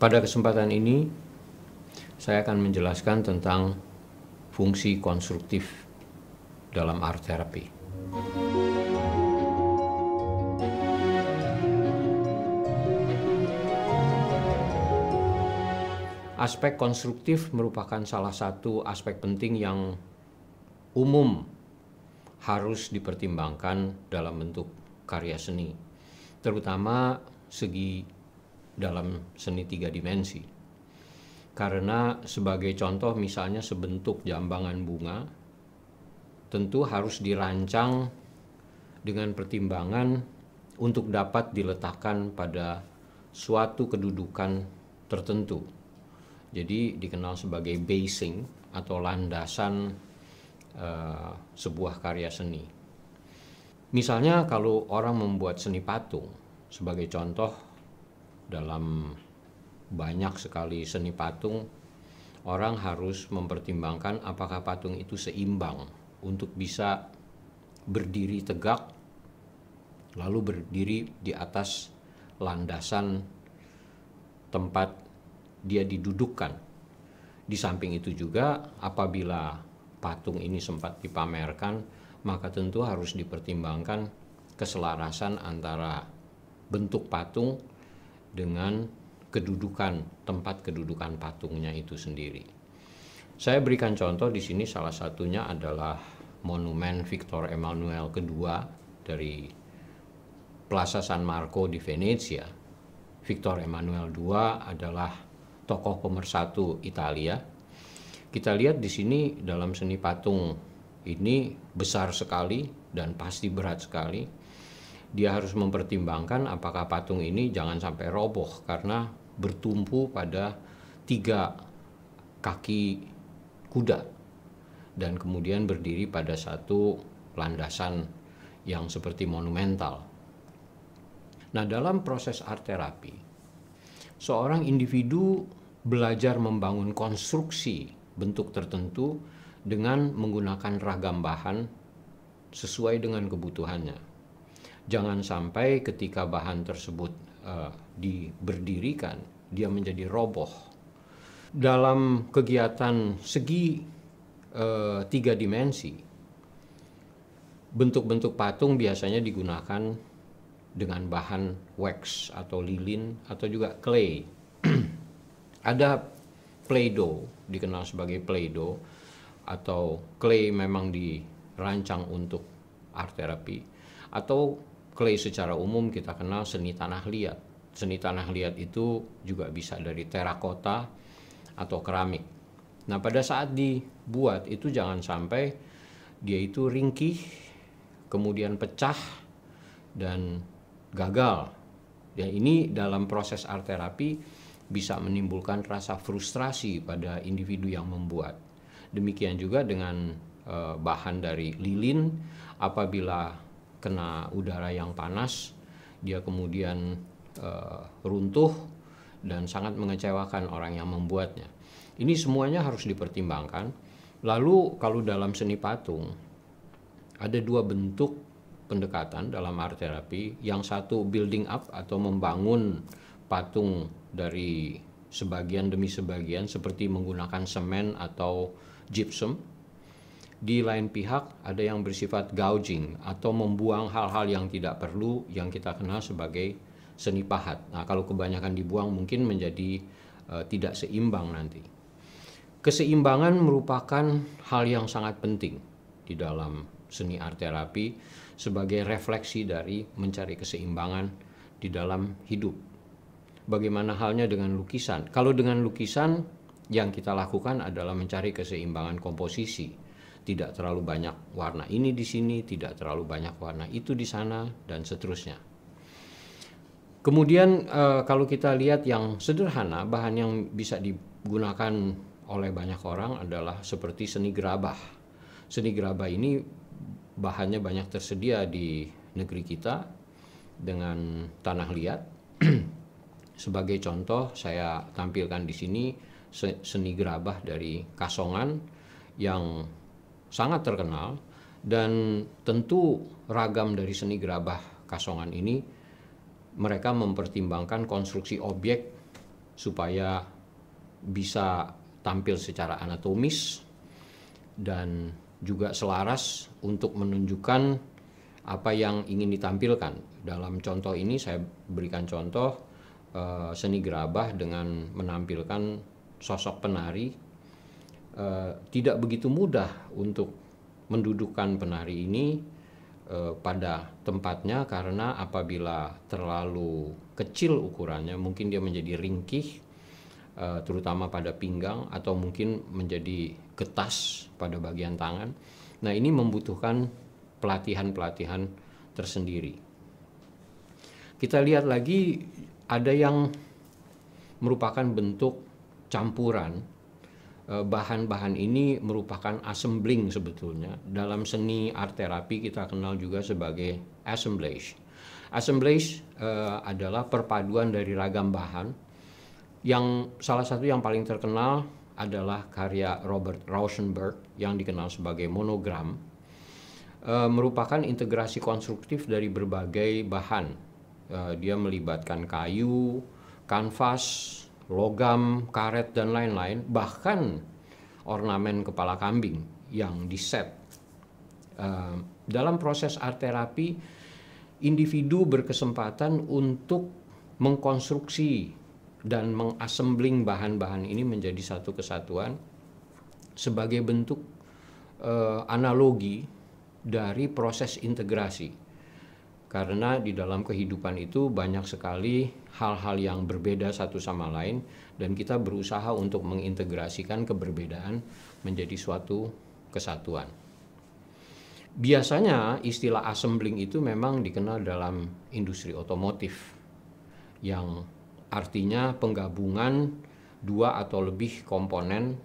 Pada kesempatan ini, saya akan menjelaskan tentang fungsi konstruktif dalam art therapy. Aspek konstruktif merupakan salah satu aspek penting yang umum harus dipertimbangkan dalam bentuk karya seni, terutama segi dalam seni 3 dimensi. Karena sebagai contoh misalnya sebentuk jambangan bunga tentu harus dirancang dengan pertimbangan untuk dapat diletakkan pada suatu kedudukan tertentu. Jadi dikenal sebagai basing atau landasan sebuah karya seni. Misalnya kalau orang membuat seni patung, sebagai contoh dalam banyak sekali seni patung, orang harus mempertimbangkan apakah patung itu seimbang untuk bisa berdiri tegak, lalu berdiri di atas landasan tempat dia didudukkan. Di samping itu juga apabila patung ini sempat dipamerkan, maka tentu harus dipertimbangkan keselarasan antara bentuk patung dengan kedudukan, tempat kedudukan patungnya itu sendiri. Saya berikan contoh di sini, salah satunya adalah monumen Victor Emmanuel II dari Plaza San Marco di Venezia. Victor Emmanuel II adalah tokoh pemersatu Italia. Kita lihat di sini dalam seni patung ini besar sekali dan pasti berat sekali. Dia harus mempertimbangkan apakah patung ini jangan sampai roboh karena bertumpu pada 3 kaki kuda dan kemudian berdiri pada satu landasan yang seperti monumental. Nah, dalam proses art therapy, seorang individu belajar membangun konstruksi bentuk tertentu dengan menggunakan ragam bahan sesuai dengan kebutuhannya. Jangan sampai ketika bahan tersebut diberdirikan, dia menjadi roboh. Dalam kegiatan segi 3 dimensi, bentuk-bentuk patung biasanya digunakan dengan bahan wax atau lilin atau juga clay. Ada Play-Doh, dikenal sebagai Play-Doh, atau clay memang dirancang untuk art therapy, atau clay secara umum kita kenal seni tanah liat. Seni tanah liat itu juga bisa dari terakota atau keramik. Nah, pada saat dibuat itu jangan sampai dia itu ringkih, kemudian pecah dan gagal. Dan ini dalam proses art therapy bisa menimbulkan rasa frustrasi pada individu yang membuat. Demikian juga dengan bahan dari lilin, apabila kena udara yang panas, dia kemudian runtuh dan sangat mengecewakan orang yang membuatnya. Ini semuanya harus dipertimbangkan. Lalu kalau dalam seni patung, ada 2 bentuk pendekatan dalam art therapy. Yang satu building up atau membangun patung dari sebagian demi sebagian seperti menggunakan semen atau gypsum. Di lain pihak ada yang bersifat gouging atau membuang hal-hal yang tidak perlu yang kita kenal sebagai seni pahat. Nah, kalau kebanyakan dibuang mungkin menjadi tidak seimbang nanti. Keseimbangan merupakan hal yang sangat penting di dalam seni art therapy sebagai refleksi dari mencari keseimbangan di dalam hidup. Bagaimana halnya dengan lukisan? Kalau dengan lukisan, yang kita lakukan adalah mencari keseimbangan komposisi. Tidak terlalu banyak warna ini di sini, tidak terlalu banyak warna itu di sana, dan seterusnya. Kemudian kalau kita lihat yang sederhana, bahan yang bisa digunakan oleh banyak orang adalah seperti seni gerabah. Seni gerabah ini bahannya banyak tersedia di negeri kita dengan tanah liat. Sebagai contoh, saya tampilkan di sini seni gerabah dari Kasongan yang sangat terkenal, dan tentu ragam dari seni gerabah Kasongan ini mereka mempertimbangkan konstruksi objek supaya bisa tampil secara anatomis dan juga selaras untuk menunjukkan apa yang ingin ditampilkan. Dalam contoh ini saya berikan contoh seni gerabah dengan menampilkan sosok penari. Tidak begitu mudah untuk mendudukkan penari ini pada tempatnya, karena apabila terlalu kecil ukurannya mungkin dia menjadi ringkih, terutama pada pinggang, atau mungkin menjadi getas pada bagian tangan. Nah, ini membutuhkan pelatihan-pelatihan tersendiri. Kita lihat lagi, ada yang merupakan bentuk campuran. Bahan-bahan ini merupakan assembling sebetulnya. Dalam seni art terapi kita kenal juga sebagai assemblage. Assemblage adalah perpaduan dari ragam bahan. Yang salah satu yang paling terkenal adalah karya Robert Rauschenberg yang dikenal sebagai monogram. Merupakan integrasi konstruktif dari berbagai bahan. Dia melibatkan kayu, kanvas, logam, karet, dan lain-lain, bahkan ornamen kepala kambing yang diset. Dalam proses art terapi, individu berkesempatan untuk mengkonstruksi dan mengassembling bahan-bahan ini menjadi satu kesatuan sebagai bentuk analogi dari proses integrasi. Karena di dalam kehidupan itu banyak sekali hal-hal yang berbeda satu sama lain, dan kita berusaha untuk mengintegrasikan keberbedaan menjadi suatu kesatuan. Biasanya istilah assembling itu memang dikenal dalam industri otomotif, yang artinya penggabungan dua atau lebih komponen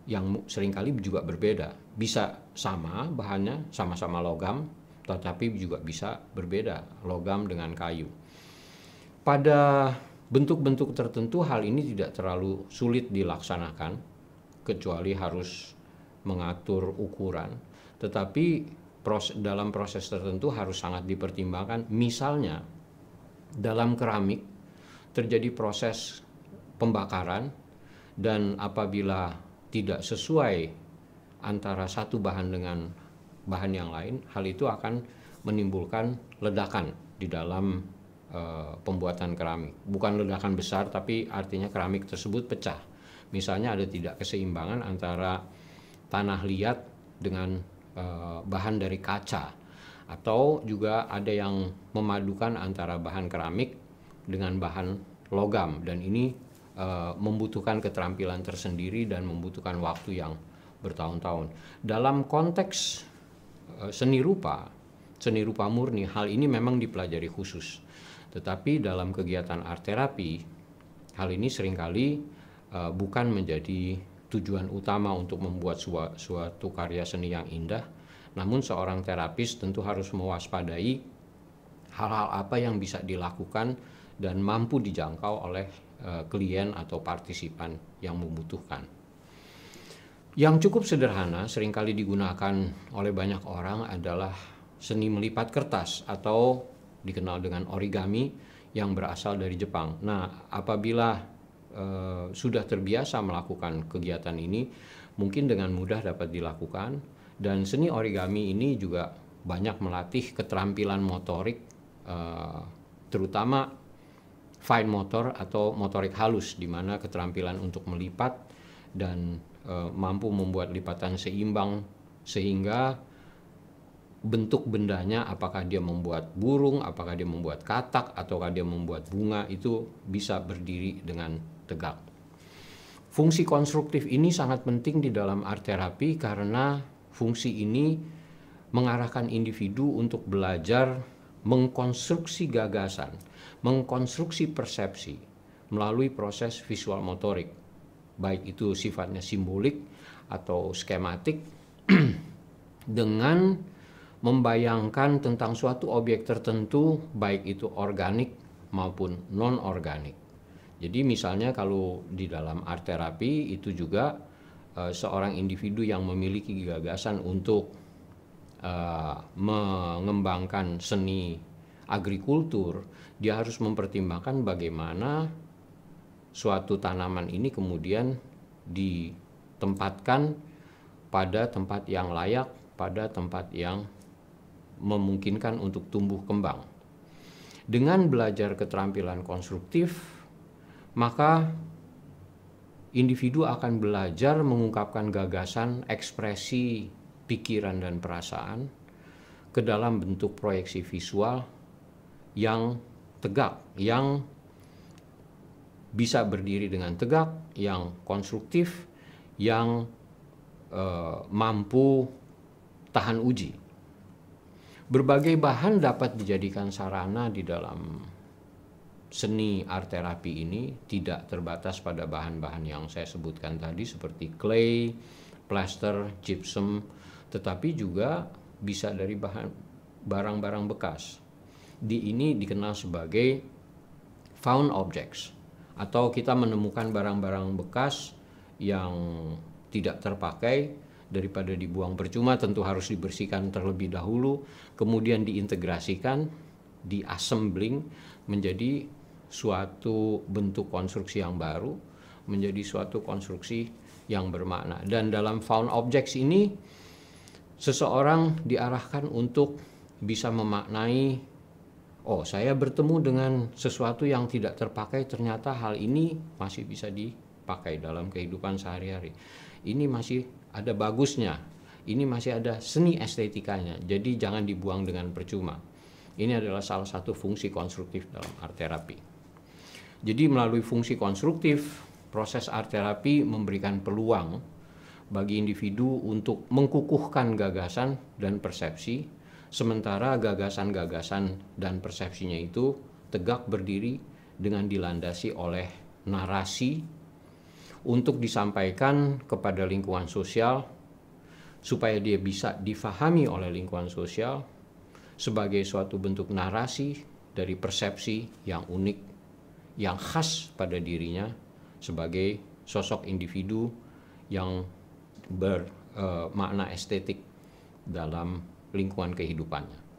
yang seringkali juga berbeda. Bisa sama bahannya, sama-sama logam, tetapi juga bisa berbeda, logam dengan kayu. Pada bentuk-bentuk tertentu hal ini tidak terlalu sulit dilaksanakan, kecuali harus mengatur ukuran. Tetapi dalam proses tertentu harus sangat dipertimbangkan. Misalnya dalam keramik terjadi proses pembakaran, dan apabila tidak sesuai antara satu bahan dengan bahan yang lain, hal itu akan menimbulkan ledakan di dalam pembuatan keramik. Bukan ledakan besar, tapi artinya keramik tersebut pecah. Misalnya ada tidak keseimbangan antara tanah liat dengan bahan dari kaca, atau juga ada yang memadukan antara bahan keramik dengan bahan logam, dan ini membutuhkan keterampilan tersendiri dan membutuhkan waktu yang bertahun-tahun. Dalam konteks seni rupa murni, hal ini memang dipelajari khusus. Tetapi dalam kegiatan art terapi, hal ini seringkali bukan menjadi tujuan utama untuk membuat suatu karya seni yang indah. Namun seorang terapis tentu harus mewaspadai hal-hal apa yang bisa dilakukan dan mampu dijangkau oleh klien atau partisipan yang membutuhkan. Yang cukup sederhana seringkali digunakan oleh banyak orang adalah seni melipat kertas atau dikenal dengan origami yang berasal dari Jepang. Nah, apabila sudah terbiasa melakukan kegiatan ini, mungkin dengan mudah dapat dilakukan. Dan seni origami ini juga banyak melatih keterampilan motorik, terutama fine motor atau motorik halus, di mana keterampilan untuk melipat dan mampu membuat lipatan seimbang sehingga bentuk bendanya, apakah dia membuat burung, apakah dia membuat katak, ataukah dia membuat bunga, itu bisa berdiri dengan tegak. Fungsi konstruktif ini sangat penting di dalam art terapi karena fungsi ini mengarahkan individu untuk belajar mengkonstruksi gagasan, mengkonstruksi persepsi melalui proses visual motorik, baik itu sifatnya simbolik atau skematik, dengan membayangkan tentang suatu objek tertentu, baik itu organik maupun non-organik. Jadi misalnya kalau di dalam art terapi itu juga seorang individu yang memiliki gagasan untuk mengembangkan seni agrikultur, dia harus mempertimbangkan bagaimana suatu tanaman ini kemudian ditempatkan pada tempat yang layak, pada tempat yang memungkinkan untuk tumbuh kembang. Dengan belajar keterampilan konstruktif, maka individu akan belajar mengungkapkan gagasan, ekspresi, pikiran, dan perasaan ke dalam bentuk proyeksi visual yang tegak, yang bisa berdiri dengan tegak, yang konstruktif, yang mampu tahan uji. Berbagai bahan dapat dijadikan sarana di dalam seni art terapi ini, tidak terbatas pada bahan-bahan yang saya sebutkan tadi seperti clay, plaster, gypsum, tetapi juga bisa dari bahan barang-barang bekas. Ini dikenal sebagai found objects, atau kita menemukan barang-barang bekas yang tidak terpakai, daripada dibuang percuma tentu harus dibersihkan terlebih dahulu, kemudian diintegrasikan, di-assembling menjadi suatu bentuk konstruksi yang baru, menjadi suatu konstruksi yang bermakna. Dan dalam found objects ini, seseorang diarahkan untuk bisa memaknai, oh, saya bertemu dengan sesuatu yang tidak terpakai, ternyata hal ini masih bisa dipakai dalam kehidupan sehari-hari. Ini masih ada bagusnya, ini masih ada seni estetikanya, jadi jangan dibuang dengan percuma. Ini adalah salah satu fungsi konstruktif dalam art terapi. Jadi melalui fungsi konstruktif, proses art terapi memberikan peluang bagi individu untuk mengkukuhkan gagasan dan persepsi, sementara gagasan-gagasan dan persepsinya itu tegak berdiri dengan dilandasi oleh narasi untuk disampaikan kepada lingkungan sosial supaya dia bisa difahami oleh lingkungan sosial sebagai suatu bentuk narasi dari persepsi yang unik, yang khas pada dirinya sebagai sosok individu yang bermakna estetik dalam lingkungan kehidupannya.